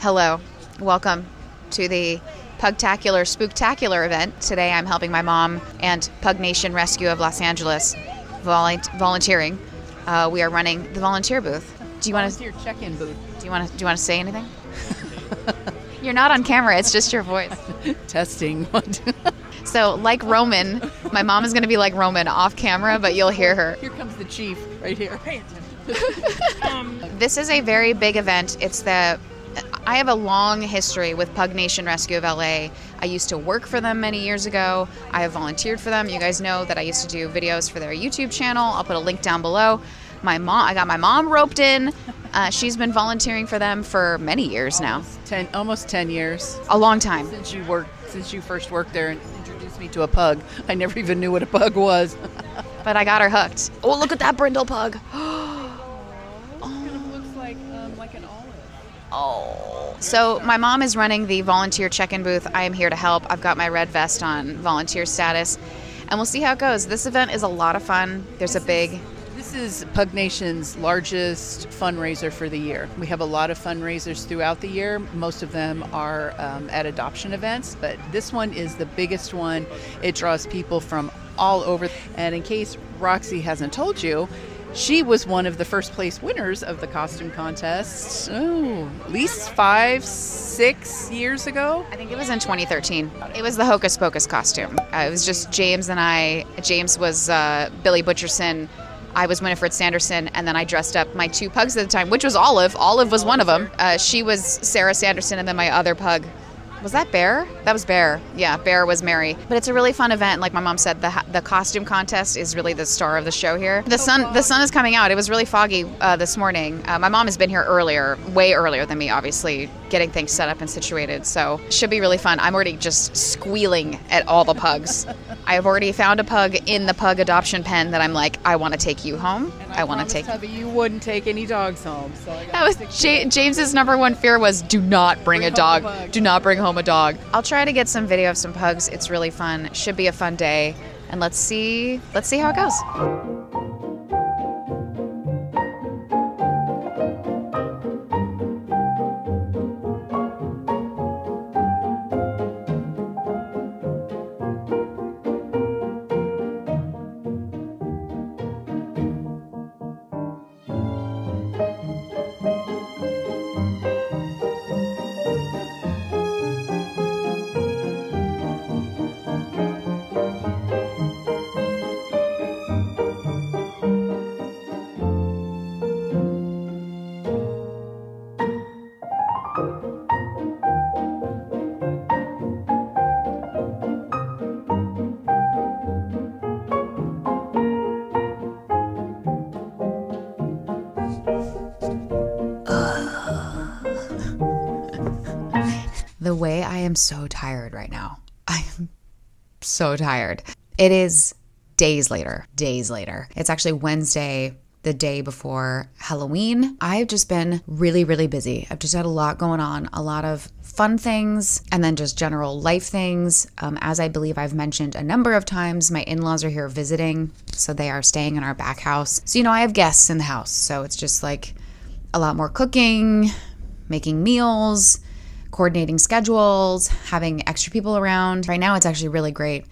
Hello, welcome to the Pugtacular Spooktacular event. Today I'm helping my mom and Pug Nation Rescue of Los Angeles volunteering. We are running the volunteer booth. Do you want to check-in booth? Do you want to say anything? You're not on camera. It's just your voice. Testing. So, like Roman, my mom is going to be like Roman off camera, but you'll hear her. Here comes the chief right here. This is a very big event. I have a long history with Pug Nation Rescue of LA. I used to work for them many years ago. I have volunteered for them. You guys know that I used to do videos for their YouTube channel. I'll put a link down below. I got my mom roped in. She's been volunteering for them for many years now. Almost 10 years. A long time. Since you first worked there and introduced me to a pug. I never even knew what a pug was. But I got her hooked. Oh, look at that brindle pug. Looks like an olive. Oh. So my mom is running the volunteer check-in booth. I am here to help. I've got my red vest on, volunteer status, and we'll see how it goes. This event is a lot of fun. This is Pug Nation's largest fundraiser for the year. We have a lot of fundraisers throughout the year. Most of them are at adoption events, but this one is the biggest one. It draws people from all over. And in case Roxy hasn't told you, she was one of the first place winners of the costume contest, at least 5-6 years ago. I think it was in 2013. It was the Hocus Pocus costume. It was just James and I. James was Billy Butcherson. I was Winifred Sanderson, and then I dressed up my two pugs at the time, which was Olive. Olive was one of them. She was Sarah Sanderson, and then my other pug. Was that Bear? That was Bear. Yeah, Bear was Mary. But it's a really fun event. Like my mom said, the costume contest is really the star of the show here. The sun is coming out. It was really foggy this morning. My mom has been here earlier, way earlier than me, obviously, getting things set up and situated. So it should be really fun. I'm already just squealing at all the pugs. I have already found a pug in the pug adoption pen that I'm like, I want to take you home. I want to take you wouldn't take any dogs home. So that was James's number one fear was do not bring a dog. Do not bring home a dog. I'll try to get some video of some pugs. It's really fun. Should be a fun day. And let's see how it goes. The way I am so tired right now. I am so tired. It is days later. It's actually Wednesday, the day before Halloween. I've just been really, really busy. I've just had a lot going on, a lot of fun things, and then just general life things. As I believe I've mentioned a number of times, my in-laws are here visiting, so they are staying in our back house. So, I have guests in the house, so it's just like a lot more cooking, making meals, coordinating schedules, having extra people around. Right now, it's actually really great.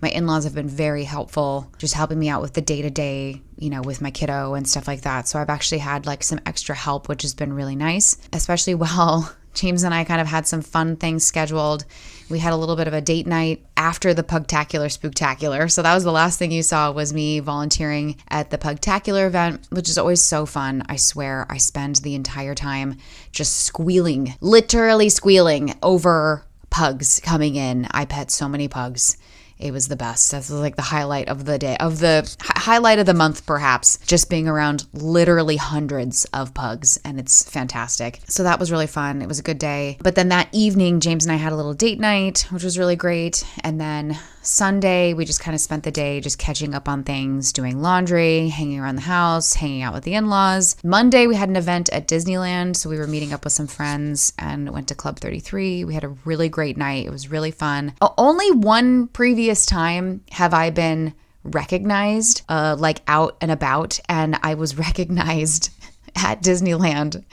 My in-laws have been very helpful, just helping me out with the day-to-day, with my kiddo and stuff like that. So I've actually had like some extra help, which has been really nice, especially while James and I kind of had some fun things scheduled. We had a little bit of a date night after the Pugtacular Spooktacular. So that was the last thing you saw was me volunteering at the Pugtacular event, which is always so fun. I swear I spend the entire time just squealing, literally squealing over pugs coming in. I pet so many pugs. It was the best. That's like the highlight of the day, of the highlight of the month, perhaps, just being around literally hundreds of pugs, and it's fantastic. So that was really fun. It was a good day. But then that evening, James and I had a little date night, which was really great. And then Sunday, we just kind of spent the day just catching up on things, doing laundry, hanging around the house, hanging out with the in-laws. Monday, we had an event at Disneyland, so we were meeting up with some friends and went to Club 33. We had a really great night. It was really fun. Only one previous time have I been recognized, like out and about, and I was recognized at Disneyland.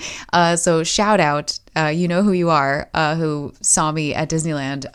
So shout out, you know who you are, who saw me at Disneyland.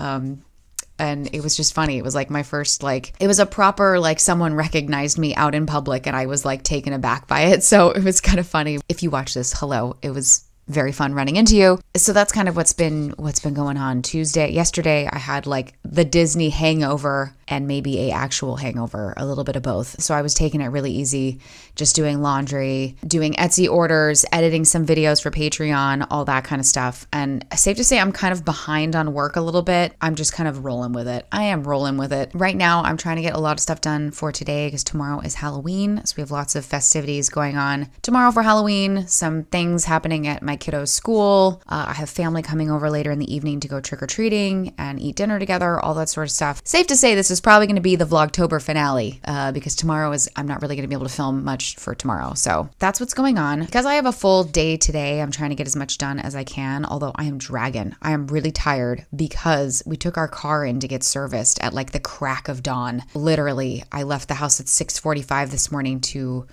And it was just funny. It was like my first, like, it was a proper, like, someone recognized me out in public and I was like taken aback by it. So it was kind of funny. If you watch this, hello. It was very fun running into you. So that's kind of what's been going on. Yesterday, I had like the Disney hangover and maybe a actual hangover, a little bit of both. So I was taking it really easy, just doing laundry, doing Etsy orders, editing some videos for Patreon, all that kind of stuff. And safe to say, I'm kind of behind on work a little bit. I'm just kind of rolling with it. I am rolling with it. Right now, I'm trying to get a lot of stuff done for today because tomorrow is Halloween. So we have lots of festivities going on tomorrow for Halloween, some things happening at my kiddo's school. I have family coming over later in the evening to go trick-or-treating and eat dinner together, all that sort of stuff. Safe to say this is probably going to be the Vlogtober finale because tomorrow I'm not really going to be able to film much for tomorrow. So that's what's going on. Because I have a full day today, I'm trying to get as much done as I can, although I am dragging. I am really tired because we took our car in to get serviced at like the crack of dawn. Literally, I left the house at 6:45 this morning to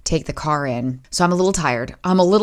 take the car in. So I'm a little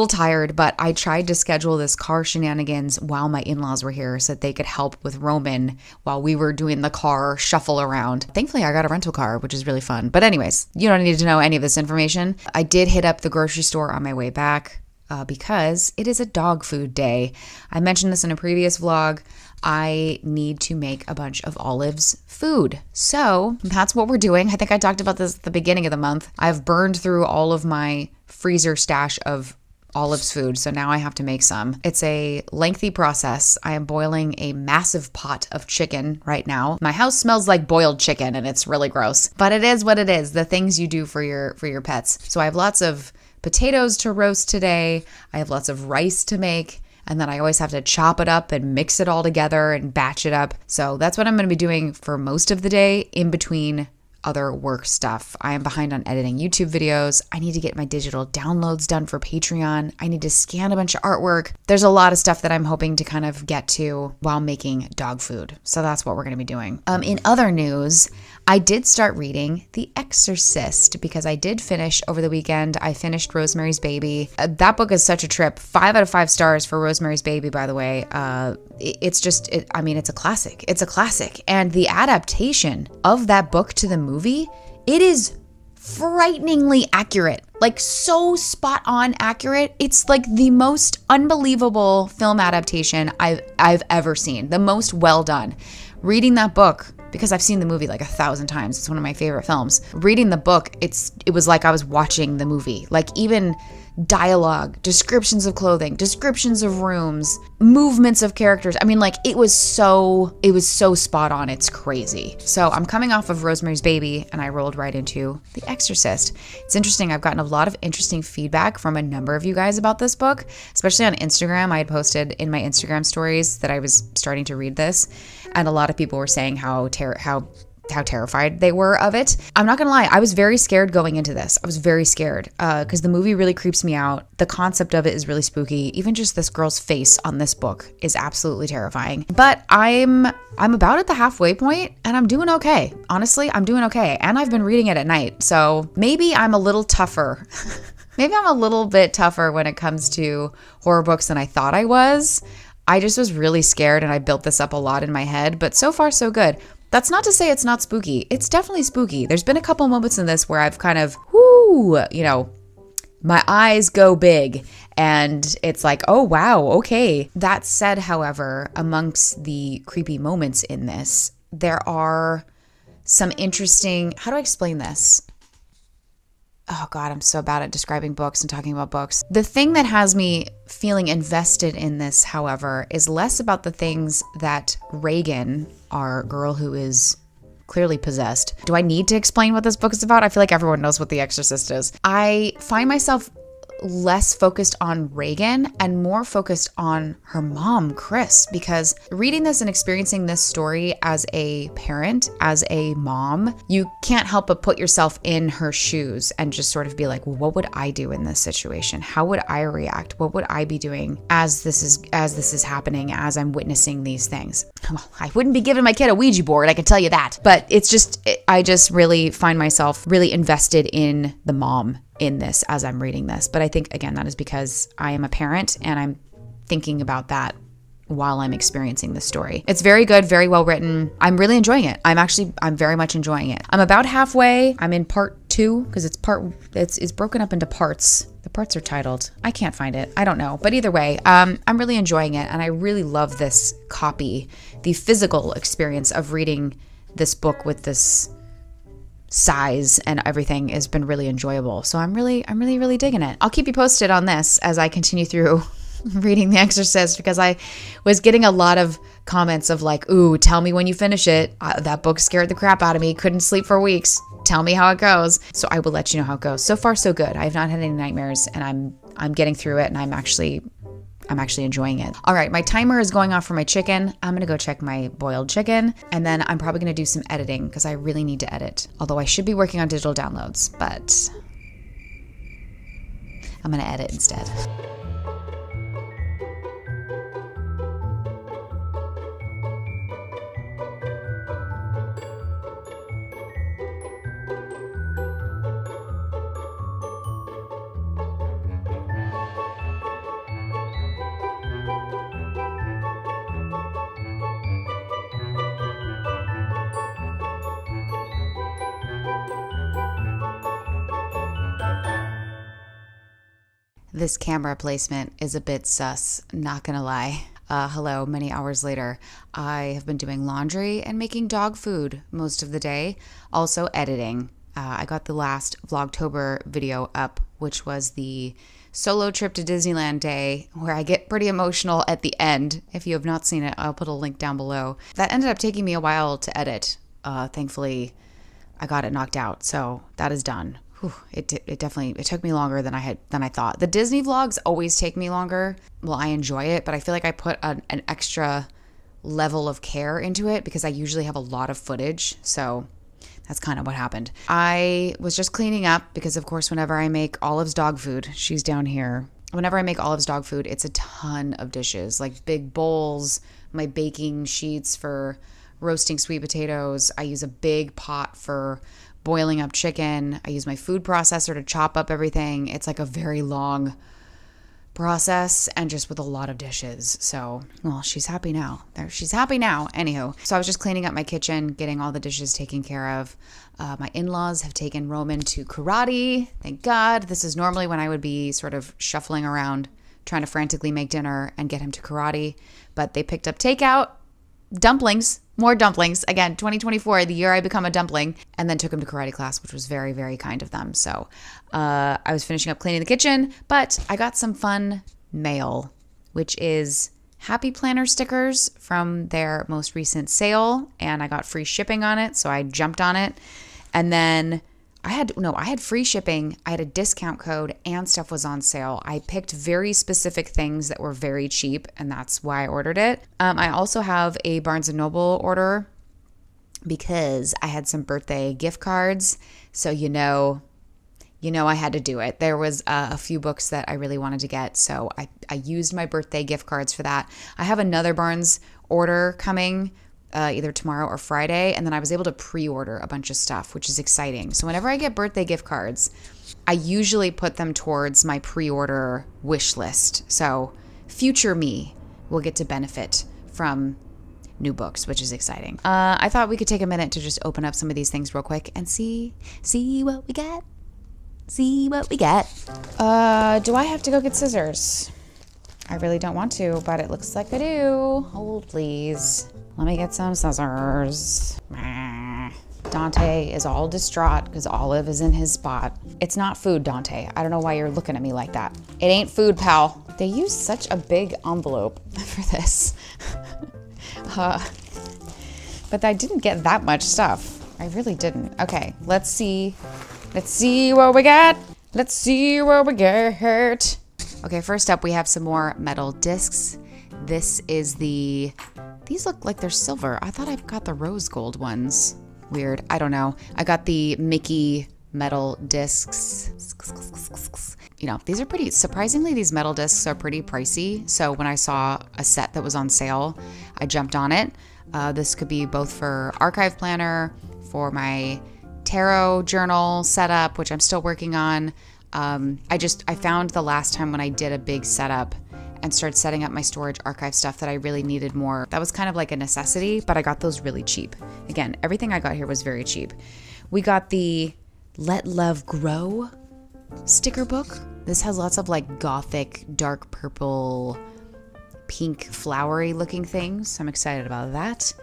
tired, but I tried to schedule this car shenanigans while my in-laws were here so that they could help with Roman while we were doing the car shuffle around. Thankfully, I got a rental car, which is really fun. But anyways, you don't need to know any of this information. I did hit up the grocery store on my way back because it is a dog food day. I mentioned this in a previous vlog. I need to make a bunch of Olive's food. So that's what we're doing. I think I talked about this at the beginning of the month. I've burned through all of my freezer stash of Olive's food, so now I have to make some. It's a lengthy process. I am boiling a massive pot of chicken right now. My house smells like boiled chicken and it's really gross, but it is what it is, the things you do for your pets. So I have lots of potatoes to roast today. I have lots of rice to make. And then I always have to chop it up and mix it all together and batch it up. So that's what I'm going to be doing for most of the day in between other work stuff. I am behind on editing YouTube videos. I need to get my digital downloads done for Patreon. I need to scan a bunch of artwork. There's a lot of stuff that I'm hoping to kind of get to while making dog food. So that's what we're going to be doing. In other news, I did start reading The Exorcist because I did finish over the weekend. I finished Rosemary's Baby. That book is such a trip. 5 out of 5 stars for Rosemary's Baby, by the way. It's a classic. It's a classic. And the adaptation of that book to the movie, it is frighteningly accurate. Like so spot on accurate. It's like the most unbelievable film adaptation I've ever seen. The most well done. Reading that book, because I've seen the movie like 1,000 times. It's one of my favorite films. Reading the book, it was like I was watching the movie. Like even dialogue, descriptions of clothing, descriptions of rooms, movements of characters. I mean, like it was so spot on. It's crazy. So I'm coming off of Rosemary's Baby and I rolled right into The Exorcist. It's interesting. I've gotten a lot of interesting feedback from a number of you guys about this book, especially on Instagram. I had posted in my Instagram stories that I was starting to read this, and a lot of people were saying how terrified they were of it. I'm not gonna lie, I was very scared going into this. I was very scared because the movie really creeps me out. The concept of it is really spooky. Even just this girl's face on this book is absolutely terrifying. But I'm about at the halfway point and I'm doing okay. Honestly, I'm doing okay. And I've been reading it at night. So maybe I'm a little tougher. Maybe I'm a little bit tougher when it comes to horror books than I thought I was. I just was really scared and I built this up a lot in my head, but so far so good. That's not to say it's not spooky. It's definitely spooky. There's been a couple moments in this where I've kind of, my eyes go big and it's like, oh, wow, okay. That said, however, amongst the creepy moments in this, there are some interesting, how do I explain this? Oh God, I'm so bad at describing books and talking about books. The thing that has me feeling invested in this, however, is less about the things that Reagan, our girl who is clearly possessed. Do I need to explain what this book is about? I feel like everyone knows what The Exorcist is. I find myself less focused on Reagan and more focused on her mom, Chris, because reading this and experiencing this story as a parent, as a mom, you can't help but put yourself in her shoes and just sort of be like, well, what would I do in this situation? How would I react? What would I be doing as this is happening, as I'm witnessing these things? Well, I wouldn't be giving my kid a Ouija board, I can tell you that. But it's just, I just really find myself really invested in the mom in this as I'm reading this. But I think, again, that is because I am a parent and I'm thinking about that while I'm experiencing the story. It's very good, very well written. I'm really enjoying it. I'm very much enjoying it. I'm about halfway. I'm in part 2 because it's broken up into parts. The parts are titled. I can't find it. I don't know. But either way, I'm really enjoying it. And I really love this copy. The physical experience of reading this book with this size and everything has been really enjoyable. So I'm really digging it. I'll keep you posted on this as I continue through reading The Exorcist, because I was getting a lot of comments of like, ooh, tell me when you finish it. That book scared the crap out of me. Couldn't sleep for weeks. Tell me how it goes. So I will let you know how it goes. So far, so good. I have not had any nightmares, and I'm getting through it, and I'm actually enjoying it. All right, my timer is going off for my chicken. I'm gonna go check my boiled chicken, and then I'm probably gonna do some editing because I really need to edit. Although I should be working on digital downloads, but I'm gonna edit instead. This camera placement is a bit sus, not gonna lie. Hello, many hours later. I have been doing laundry and making dog food most of the day. Also editing. I got the last Vlogtober video up, which was the solo trip to Disneyland day, where I get pretty emotional at the end. If you have not seen it, I'll put a link down below. That ended up taking me a while to edit. Thankfully, I got it knocked out, so that is done. It took me longer than I thought. The Disney vlogs always take me longer. Well, I enjoy it, but I feel like I put an extra level of care into it because I usually have a lot of footage. So that's kind of what happened. I was just cleaning up because, of course, whenever I make Olive's dog food, she's down here. Whenever I make Olive's dog food, it's a ton of dishes, like big bowls, my baking sheets for roasting sweet potatoes. I use a big pot for boiling up chicken. I use my food processor to chop up everything. It's like a very long process and just with a lot of dishes. So, well, she's happy now. She's happy now. Anywho, so I was just cleaning up my kitchen, getting all the dishes taken care of. My in-laws have taken Roman to karate. Thank God. This is normally when I would be sort of shuffling around, trying to frantically make dinner and get him to karate. But they picked up takeout, dumplings, more dumplings. Again, 2024, the year I become a dumpling, and then took him to karate class, which was very, very kind of them. So I was finishing up cleaning the kitchen, but I got some fun mail, which is Happy Planner stickers from their most recent sale, and I got free shipping on it, so I jumped on it. And then I had free shipping, I had a discount code, and stuff was on sale. I picked very specific things that were very cheap, and that's why I ordered it. I also have a Barnes & Noble order because I had some birthday gift cards, so you know I had to do it. There was a few books that I really wanted to get, so I used my birthday gift cards for that. I have another Barnes order coming either tomorrow or Friday, and then I was able to pre-order a bunch of stuff, which is exciting. So whenever I get birthday gift cards, I usually put them towards my pre-order wish list. So future me will get to benefit from new books, which is exciting. I thought we could take a minute to just open up some of these things real quick and see what we get. See what we get. Do I have to go get scissors? I really don't want to, but it looks like I do. Hold, please. Let me get some scissors. Dante is all distraught because Olive is in his spot. It's not food, Dante. I don't know why you're looking at me like that. It ain't food, pal. They use such a big envelope for this. But I didn't get that much stuff. I really didn't. Okay, let's see. Let's see what we got. Let's see what we get. Okay, first up, we have some more metal discs. This is these look like they're silver. I thought I got the rose gold ones. Weird, I don't know. I got the Mickey metal discs. You know, these are pretty, surprisingly, these metal discs are pretty pricey. So when I saw a set that was on sale, I jumped on it. This could be both for archive planner, for my tarot journal setup, which I'm still working on. I found the last time when I did a big setup and started setting up my storage archive stuff that I really needed more. That was kind of like a necessity, but I got those really cheap. Again, everything I got here was very cheap. We got the Let Love Grow sticker book. This has lots of like gothic, dark purple, pink, flowery looking things. I'm excited about that.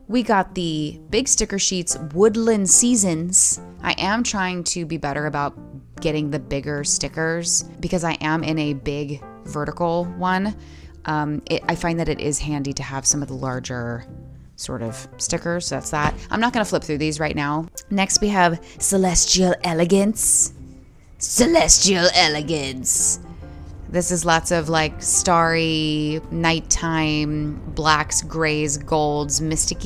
We got the big sticker sheets, Woodland Seasons. I am trying to be better about getting the bigger stickers because I am in a big vertical one. I find that it is handy to have some of the larger sort of stickers. So that's that. I'm not going to flip through these right now. Next we have Celestial Elegance. Celestial Elegance. This is lots of like starry, nighttime, blacks, grays, golds, mystic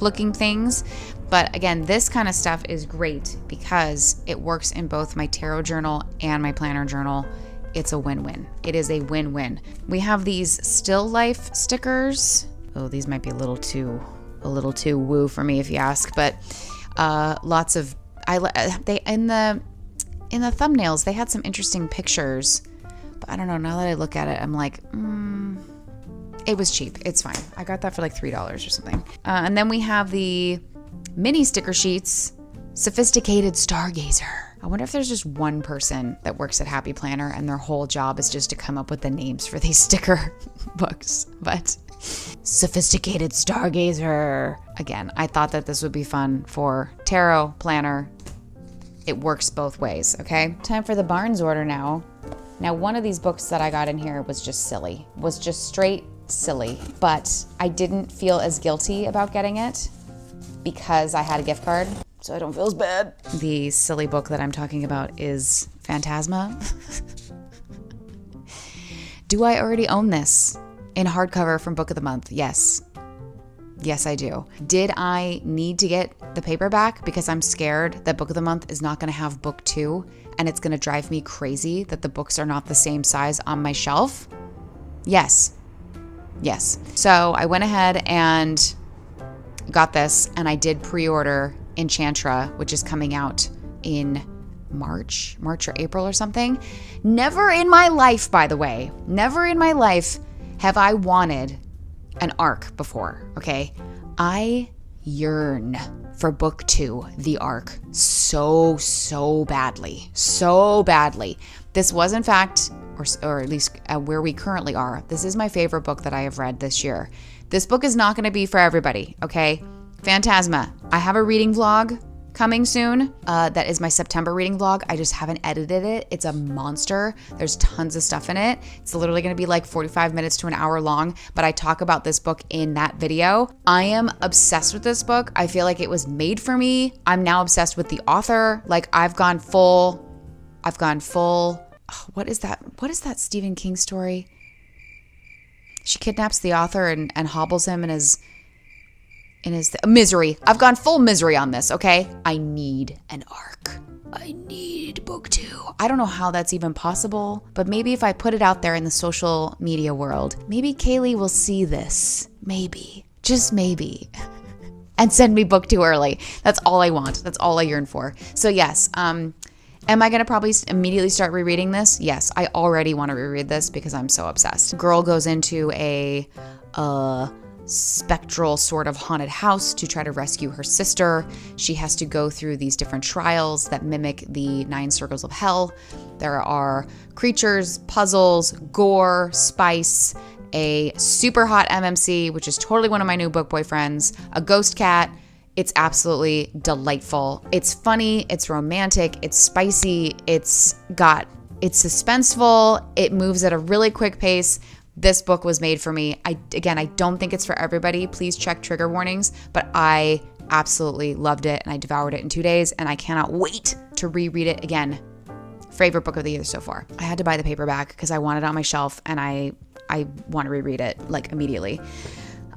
looking things. But again, this kind of stuff is great because it works in both my tarot journal and my planner journal. It's a win-win. It is a win-win. We have these still life stickers. Oh, these might be a little too woo for me if you ask, but lots of they in the thumbnails they had some interesting pictures, but I don't know, now that I look at it I'm like it was cheap. It's fine. I got that for like $3 or something. And then we have the mini sticker sheets, Sophisticated Stargazer. I wonder if there's just one person that works at Happy Planner and their whole job is just to come up with the names for these sticker books. But Sophisticated Stargazer. Again, I thought that this would be fun for tarot, planner. It works both ways, okay? Time for the Barnes order now. Now, one of these books that I got in here was just silly. Was just straight silly. But I didn't feel as guilty about getting it because I had a gift card. So I don't feel as bad. The silly book that I'm talking about is Phantasma. Do I already own this in hardcover from Book of the Month? Yes. Yes, I do. Did I need to get the paperback because I'm scared that Book of the Month is not going to have book 2 and it's going to drive me crazy that the books are not the same size on my shelf? Yes. Yes. So I went ahead and got this, and I did pre-order Enchantra, which is coming out in March or April or something. Never in my life, by the way, never in my life have I wanted an ARC before, okay? I yearn for book 2, The ARC, so badly, so badly. This was in fact, or at least where we currently are, this is my favorite book that I have read this year. This book is not gonna be for everybody, okay? Phantasma. I have a reading vlog coming soon. That is my September reading vlog. I just haven't edited it. It's a monster. There's tons of stuff in it. It's literally going to be like 45 minutes to an hour long, but I talk about this book in that video. I am obsessed with this book. I feel like it was made for me. I'm now obsessed with the author. Like I've gone full, what is that? What is that Stephen King story? She kidnaps the author and hobbles him in his misery. I've gone full misery on this, okay? I need an ARC. I need book 2. I don't know how that's even possible, but maybe if I put it out there in the social media world, maybe Kaylee will see this. Maybe. Just maybe. And send me book 2 early. That's all I want. That's all I yearn for. So yes, am I going to probably immediately start rereading this? Yes, I already want to reread this because I'm so obsessed. Girl goes into a spectral sort of haunted house to try to rescue her sister. She has to go through these different trials that mimic the 9 circles of hell. There are creatures, puzzles, gore, spice, a super hot MMC, which is totally one of my new book boyfriends, a ghost cat. It's absolutely delightful. It's funny, it's romantic, it's spicy, it's suspenseful, it moves at a really quick pace. This book was made for me. I don't think it's for everybody. Please check trigger warnings, but I absolutely loved it and I devoured it in 2 days and I cannot wait to reread it again. Favorite book of the year so far. I had to buy the paperback because I want it on my shelf and I want to reread it like immediately.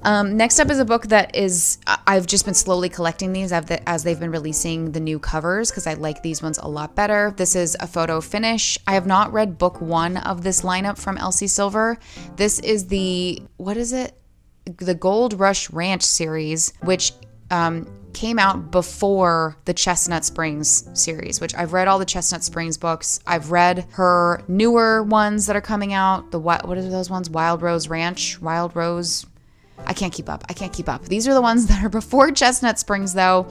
Next up is a book that I've just been slowly collecting these as they've been releasing the new covers because I like these ones a lot better. This is a photo finish. I have not read book 1 of this lineup from Elsie Silver. This is what is it? the Gold Rush Ranch series, which came out before the Chestnut Springs series, which I've read all the Chestnut Springs books. I've read her newer ones that are coming out. What are those ones? Wild Rose Ranch, Wild Rose. I can't keep up. These are the ones that are before Chestnut Springs, though.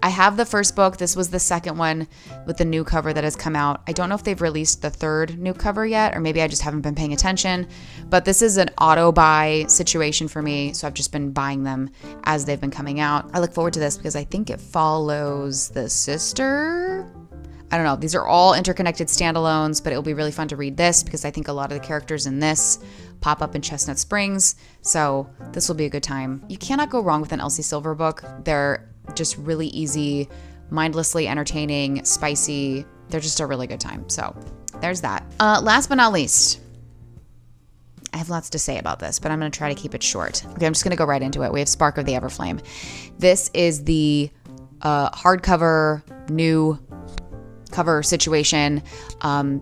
I have the first book. This was the second one with the new cover that has come out. I don't know if they've released the third new cover yet, or maybe I just haven't been paying attention. But this is an auto buy situation for me, so I've just been buying them as they've been coming out. I look forward to this because I think it follows the sister. I don't know. These are all interconnected standalones, but it'll be really fun to read this because I think a lot of the characters in this pop up in Chestnut Springs. So this will be a good time. You cannot go wrong with an Elsie Silver book. They're just really easy, mindlessly entertaining, spicy. They're just a really good time. So there's that. Last but not least, I have lots to say about this, but I'm going to try to keep it short. Okay, I'm just going to go right into it. We have Spark of the Everflame. This is the hardcover new cover situation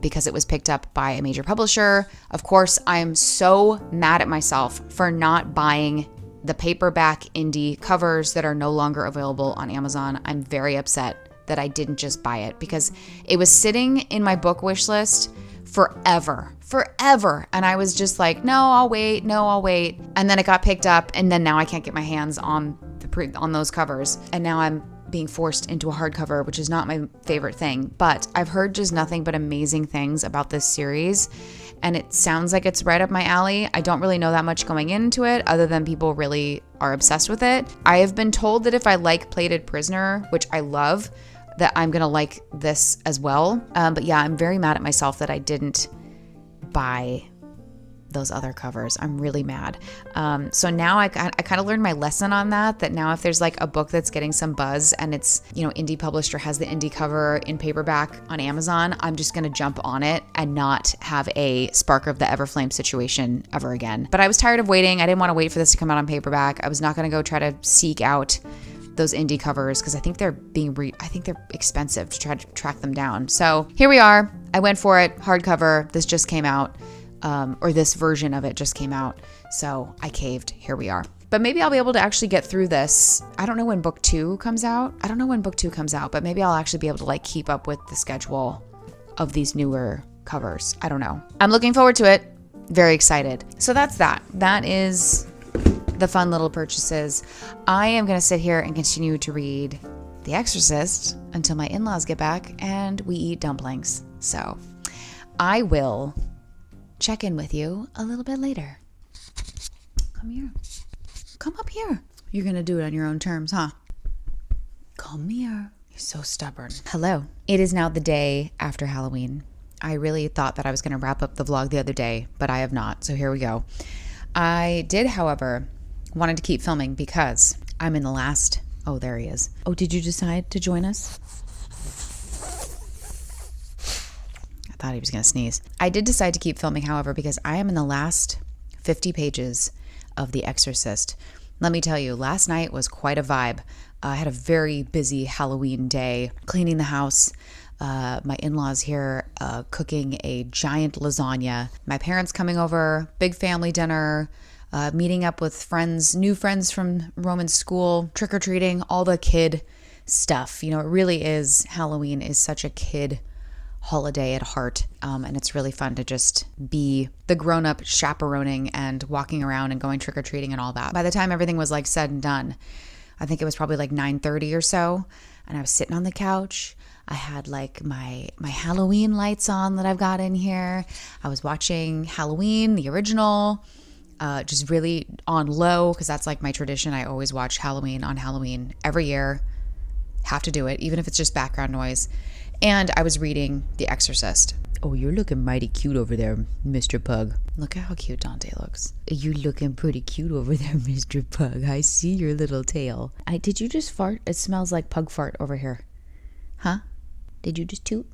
because it was picked up by a major publisher. Of course, I'm so mad at myself for not buying the paperback indie covers that are no longer available on Amazon. I'm very upset that I didn't just buy it because it was sitting in my book wish list forever. And I was just like, no, I'll wait. And then it got picked up, and then now I can't get my hands on those covers. And now I'm being forced into a hardcover, which is not my favorite thing. But I've heard just nothing but amazing things about this series, and it sounds like it's right up my alley. I don't really know that much going into it other than people really are obsessed with it. I have been told that if I like Plated Prisoner, which I love, that I'm gonna like this as well. But yeah, I'm very mad at myself that I didn't buy those other covers. I'm really mad. So now I kind of learned my lesson on that now if there's like a book that's getting some buzz and it's, indie published or has the indie cover in paperback on Amazon, I'm just going to jump on it and not have a Spark of the Everflame situation ever again. But I was tired of waiting. I didn't want to wait for this to come out on paperback. I was not going to go try to seek out those indie covers because I think they're expensive to try to track them down. So here we are. I went for it. Hardcover. This just came out. Or this version of it just came out. So I caved. Here we are. But maybe I'll be able to actually get through this. I don't know when book 2 comes out. But maybe I'll actually be able to keep up with the schedule of these newer covers. I don't know. I'm looking forward to it. Very excited. So that's that. That is the fun little purchases. I am going to sit here and continue to read The Exorcist until my in-laws get back and we eat dumplings. So I will check in with you a little bit later. Come here. Come up here. You're going to do it on your own terms, huh? Come here. You're so stubborn. Hello. It is now the day after Halloween. I really thought that I was going to wrap up the vlog the other day, but I have not. So here we go. I did, however, wanted to keep filming because I'm in the last... Oh, there he is. Oh, did you decide to join us? Thought he was going to sneeze. I did decide to keep filming, however, because I am in the last 50 pages of The Exorcist. Let me tell you, last night was quite a vibe. I had a very busy Halloween day, cleaning the house. My in-laws here cooking a giant lasagna. My parents coming over, big family dinner, meeting up with friends, new friends from Roman school, trick-or-treating, all the kid stuff. It really is, Halloween is such a kid holiday at heart, and it's really fun to just be the grown-up chaperoning and walking around and going trick-or-treating and all that. By the time everything was said and done, I think it was probably 9:30 or so, and I was sitting on the couch. I had my Halloween lights on that I've got in here. I was watching Halloween, the original, just really on low because that's my tradition. I always watch Halloween on Halloween every year. Have to do it, even if it's just background noise. And I was reading The Exorcist. Oh, you're looking mighty cute over there, Mr. Pug. Look at how cute Dante looks. You're looking pretty cute over there, Mr. Pug. I see your little tail. Did you just fart? It smells like pug fart over here. Huh? Did you just toot?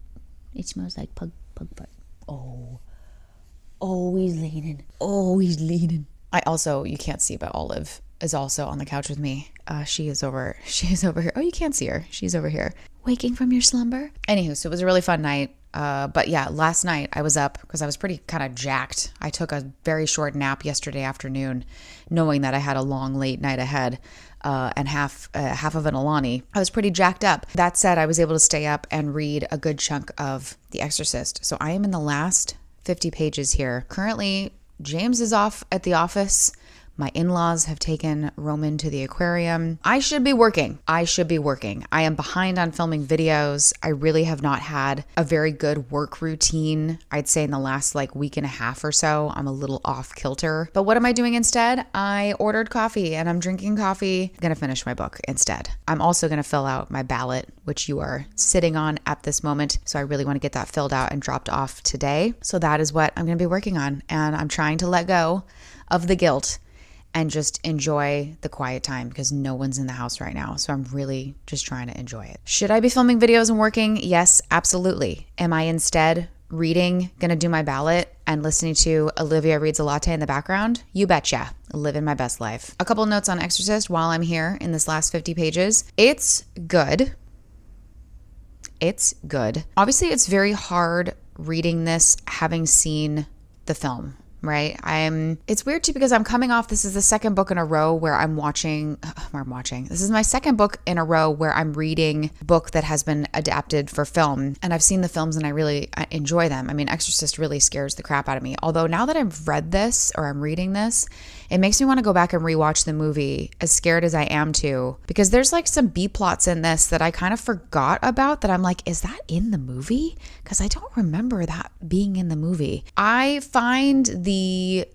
It smells like pug fart. Oh, he's leaning. I also, you can't see, but Olive is also on the couch with me. She is over here. Oh, you can't see her. She's over here. Waking from your slumber. Anywho, so it was a really fun night. But yeah, last night I was up because I was pretty kind of jacked. I took a very short nap yesterday afternoon, knowing that I had a long, late night ahead. And half of an Alani. I was pretty jacked up. That said, I was able to stay up and read a good chunk of The Exorcist. So I am in the last 50 pages here. Currently, James is off at the office. My in-laws have taken Roman to the aquarium. I should be working. I am behind on filming videos. I really have not had a very good work routine. I'd say in the last week and a half or so, I'm a little off kilter. But what am I doing instead? I ordered coffee and I'm drinking coffee. I'm gonna finish my book instead. I'm also gonna fill out my ballot, which you are sitting on at this moment. So I really want to get that filled out and dropped off today. So that is what I'm gonna be working on. And I'm trying to let go of the guilt and just enjoy the quiet time because no one's in the house right now. So I'm really just trying to enjoy it. Should I be filming videos and working? Yes, absolutely. Am I instead reading, gonna do my ballot and listening to Olivia Reads a Latte in the background? You betcha. Living my best life. A couple notes on Exorcist while I'm here in this last 50 pages. It's good. It's good. Obviously, it's very hard reading this having seen the film. Right? It's weird too because I'm coming off, this is the second book in a row where this is my second book in a row where I'm reading a book that has been adapted for film. And I've seen the films and I enjoy them. I mean, Exorcist really scares the crap out of me. Although now that I've read this or I'm reading this, it makes me want to go back and rewatch the movie, as scared as I am to, because there's some B plots in this that I kind of forgot about that I'm like, is that in the movie? Because I don't remember that being in the movie. I find the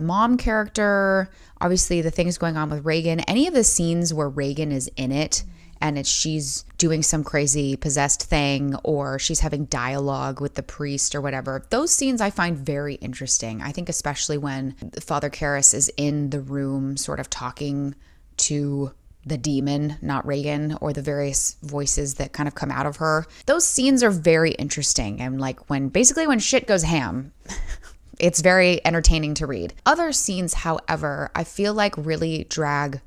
mom character, obviously the things going on with Reagan, any of the scenes where Reagan is in it and she's doing some crazy possessed thing or she's having dialogue with the priest or whatever, those scenes I find very interesting. I think especially when Father Karras is in the room sort of talking to the demon, not Reagan, or the various voices that kind of come out of her. Those scenes are very interesting. And when shit goes ham, it's very entertaining to read. Other scenes, however, I feel like really drag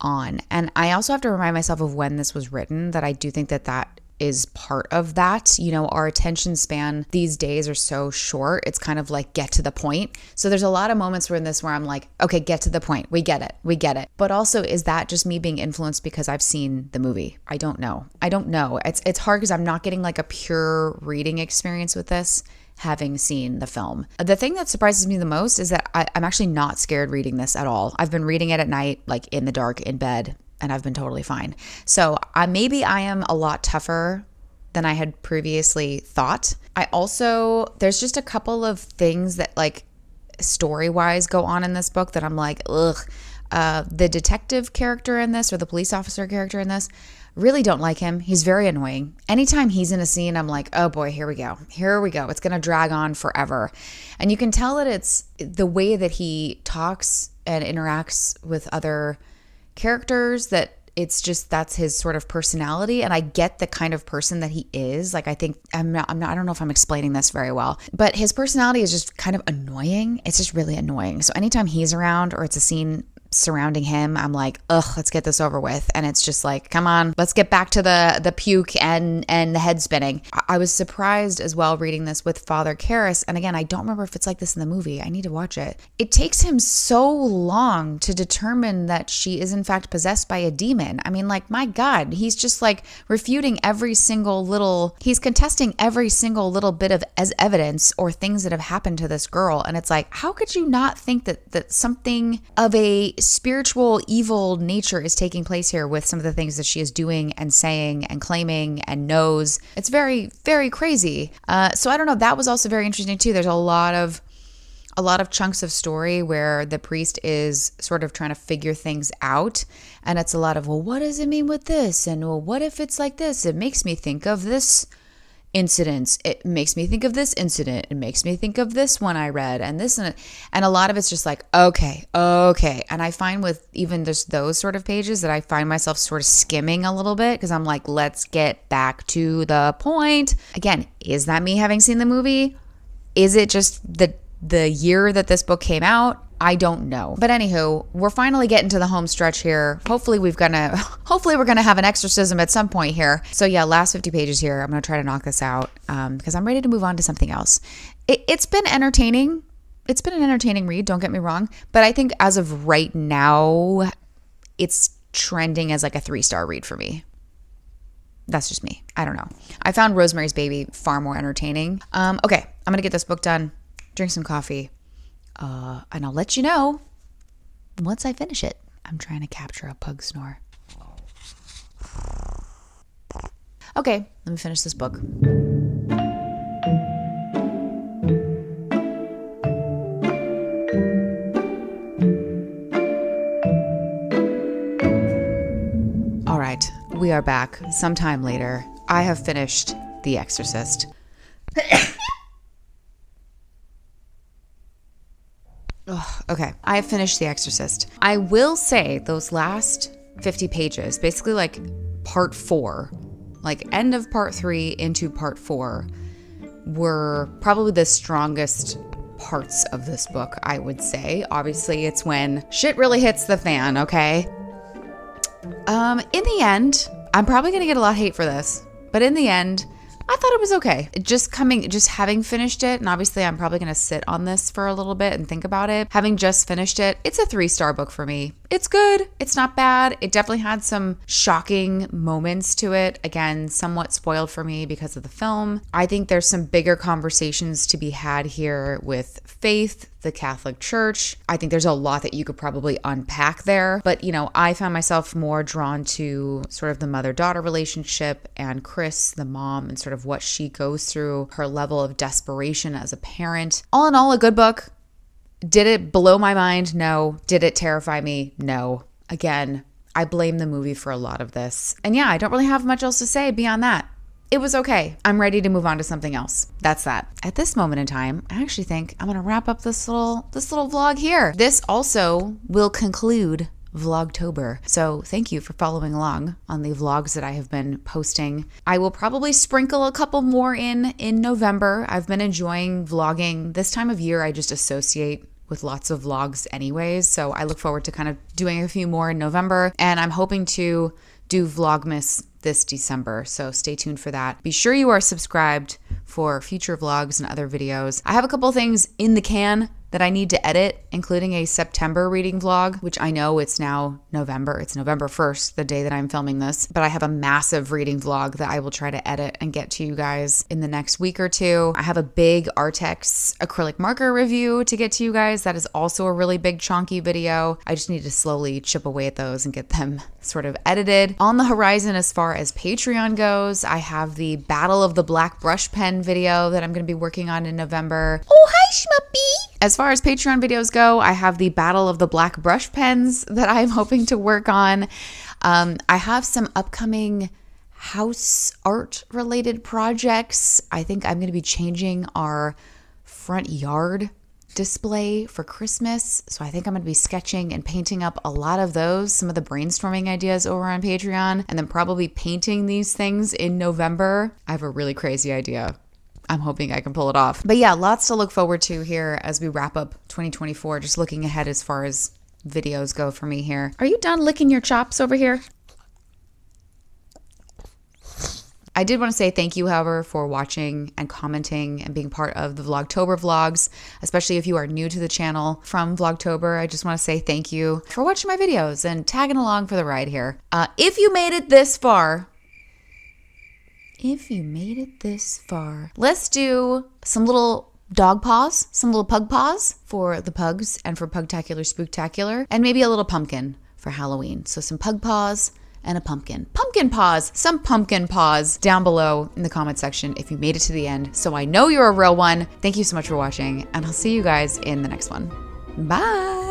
on. And I also have to remind myself of when this was written, that I do think that is part of that. Our attention span these days are so short. It's kind of get to the point. So there's a lot of moments where I'm like, okay, get to the point. We get it. But also, is that just me being influenced because I've seen the movie? I don't know. It's hard because I'm not getting a pure reading experience with this, having seen the film. The thing that surprises me the most is that I'm actually not scared reading this at all. I've been reading it at night, in the dark, in bed, and I've been totally fine. So maybe I am a lot tougher than I had previously thought. There's just a couple of things that story-wise go on in this book that I'm like, ugh. The detective character in this, or the police officer character in this, really don't like him. He's very annoying. Anytime he's in a scene, I'm like, oh boy, here we go. It's going to drag on forever. And you can tell that it's the way that he talks and interacts with other characters, that that's his sort of personality. And I get the kind of person that he is. I think I don't know if I'm explaining this very well, but his personality is just kind of annoying. It's just really annoying. So anytime he's around or it's a scene surrounding him, I'm like, ugh, let's get this over with. And it's just come on, let's get back to the puke and the head spinning. I was surprised as well reading this with Father Karras. And again, I don't remember if it's like this in the movie. I need to watch it. It takes him so long to determine that she is in fact possessed by a demon. I mean, my God, he's just refuting he's contesting every single little bit of as evidence or things that have happened to this girl. And it's how could you not think that something of a spiritual evil nature is taking place here with some of the things that she is doing and saying and claiming and knows? It's very, very crazy. So I don't know. That was also very interesting too. There's a lot of chunks of story where the priest is sort of trying to figure things out. And it's a lot of, well, what does it mean with this? And well, what if it's like this? It makes me think of this incidents. It makes me think of this incident. It makes me think of this one I read and this and a lot of it's just okay. And I find with even just those sort of pages that I find myself sort of skimming a little bit because I'm like, let's get back to the point. Again, is that me having seen the movie? Is it just the year that this book came out? I don't know. But anywho, we're finally getting to the home stretch here. Hopefully we're gonna have an exorcism at some point here. So yeah, last 50 pages here. I'm gonna try to knock this out because I'm ready to move on to something else. It's been entertaining. It's been an entertaining read, don't get me wrong. But I think as of right now, it's trending as like a 3-star read for me. That's just me. I don't know. I found Rosemary's Baby far more entertaining. Okay, I'm gonna get this book done, drink some coffee, and I'll let you know once I finish it. I'm trying to capture a pug snore. Okay, let me finish this book. All right, we are back sometime later. I have finished The Exorcist. Okay, I have finished The Exorcist. I will say those last 50 pages, basically like part 4, like end of part 3 into part 4, were probably the strongest parts of this book, I would say. Obviously, it's when shit really hits the fan, okay? In the end, I'm probably gonna get a lot of hate for this, but in the end, I thought it was okay. Just having finished it, and obviously I'm probably gonna sit on this for a little bit and think about it. Having just finished it, it's a 3-star book for me. It's good, it's not bad. It definitely had some shocking moments to it. Again, somewhat spoiled for me because of the film. I think there's some bigger conversations to be had here with faith, the Catholic Church. I think there's a lot that you could probably unpack there. But, you know, I found myself more drawn to sort of the mother-daughter relationship and Chris, the mom, and sort of what she goes through, her level of desperation as a parent. All in all, a good book. Did it blow my mind? No. Did it terrify me? No. Again, I blame the movie for a lot of this. And yeah, I don't really have much else to say beyond that. It was okay. I'm ready to move on to something else. That's that. At this moment in time, I actually think I'm gonna wrap up this little vlog here. This also will conclude Vlogtober. So thank you for following along on the vlogs that I have been posting. I will probably sprinkle a couple more in November. I've been enjoying vlogging. This time of year, I just associate with lots of vlogs anyways. So I look forward to kind of doing a few more in November, and I'm hoping to do Vlogmas this December. So stay tuned for that. Be sure you are subscribed for future vlogs and other videos. I have a couple things in the can that I need to edit, including a September reading vlog, which I know it's now November. It's November 1st, the day that I'm filming this, but I have a massive reading vlog that I will try to edit and get to you guys in the next week or two. I have a big Artex acrylic marker review to get to you guys. That is also a really big chunky video. I just need to slowly chip away at those and get them sort of edited. On the horizon, as far as Patreon goes, I have the Battle of the Black Brush Pen video that I'm going to be working on in November. Oh, hi, Schmuppy! As far as Patreon videos go, I have the Battle of the Black Brush Pens that I'm hoping to work on. I have some upcoming house art related projects. I think I'm going to be changing our front yard display for Christmas. So I think I'm going to be sketching and painting up a lot of those, some of the brainstorming ideas over on Patreon, and then probably painting these things in November. I have a really crazy idea. I'm hoping I can pull it off. But yeah, lots to look forward to here as we wrap up 2024. Just looking ahead as far as videos go for me here. Are you done licking your chops over here? I did want to say thank you, however, for watching and commenting and being part of the Vlogtober vlogs, especially if you are new to the channel from Vlogtober. I just want to say thank you for watching my videos and tagging along for the ride here. If you made it this far, let's do some little dog paws, some little pug paws for the pugs and for Pugtacular Spooktacular, and maybe a little pumpkin for Halloween. So some pug paws and a pumpkin. Pumpkin paws, some pumpkin paws down below in the comment section if you made it to the end, so I know you're a real one. Thank you so much for watching, and I'll see you guys in the next one. Bye!